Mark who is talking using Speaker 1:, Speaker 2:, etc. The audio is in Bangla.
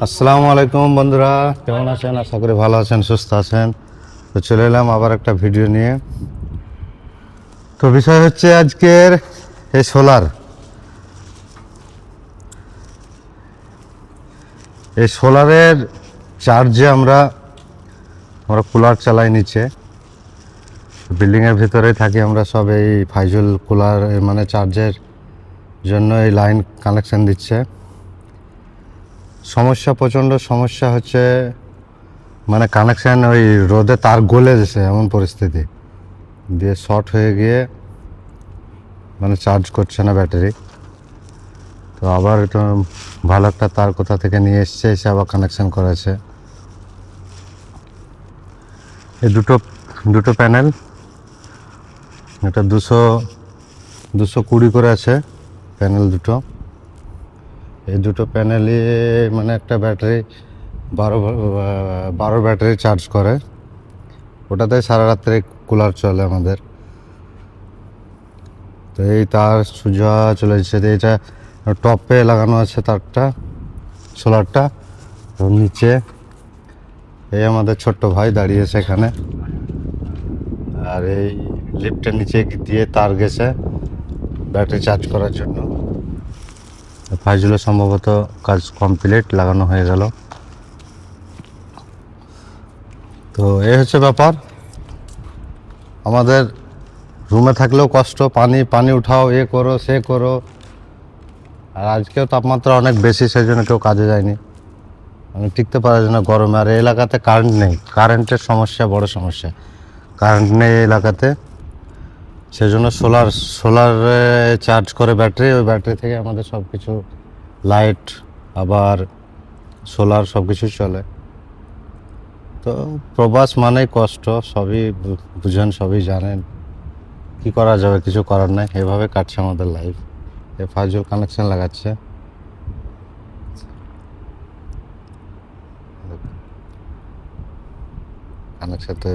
Speaker 1: আসসালামু আলাইকুম বন্ধুরা, কেমন আছেন? আশা করি ভালো আছেন, সুস্থ আছেন। তো চলে এলাম আবার একটা ভিডিও নিয়ে। তো বিষয় হচ্ছে আজকের এই সোলারের চার্জে আমরা কুলার চালাই নিচে। বিল্ডিংয়ের ভিতরেই থাকি আমরা সব। এই ফাইজুল কুলার মানে চার্জের জন্য এই লাইন কানেকশন দিচ্ছে। প্রচণ্ড সমস্যা হচ্ছে, মানে কানেকশান ওই রোদে তার গলে গেছে এমন পরিস্থিতি, দিয়ে শর্ট হয়ে গিয়ে মানে চার্জ করছে না ব্যাটারি। তো আবার এটা ভালো একটা তার কোথা থেকে নিয়ে এসছে, এসে আবার কানেকশান করেছে। এই দুটো প্যানেল, এটা 220 করে আছে প্যানেল দুটো। এই দুটো প্যানেলই মানে একটা ব্যাটারি 12 ব্যাটারি চার্জ করে। ওটাতে সারা রাত্রে কুলার চলে আমাদের। তো এই তার সোজা চলে যাচ্ছে, এটা টপে লাগানো আছে তারটা, সোলারটা। তো নিচে এই আমাদের ছোট্ট ভাই দাঁড়িয়েছে এখানে, আর এই লিফটের নিচে দিয়ে তার গেছে ব্যাটারি চার্জ করার জন্য। ফাইজুলের সম্ভবত কাজ কমপ্লিট, লাগানো হয়ে গেল। তো এই হচ্ছে ব্যাপার। আমাদের রুমে থাকলেও কষ্ট, পানি উঠাও, এ করো সে করো। আর আজকেও তাপমাত্রা অনেক বেশি, সেই জন্য কেউ কাজে যায়নি, মানে টিকতে পারার জন্য গরমে। আর এই এলাকাতে কারেন্ট নেই, কারেন্টের সমস্যা, বড় সমস্যা। কারেন্ট নেই এই এলাকাতে, সেই জন্য সোলারে চার্জ করে ব্যাটারি। ওই ব্যাটারি থেকে আমাদের সব কিছু, লাইট আবার সোলার সব কিছু চলে। তো প্রবাস মানেই কষ্ট, সবই বুঝেন, সবই জানেন। কি করা যাবে, কিছু করার নাই, এভাবে কাটছে আমাদের লাইফ। এ ফাইজুল কানেকশন লাগাচ্ছে। কানেকশন তো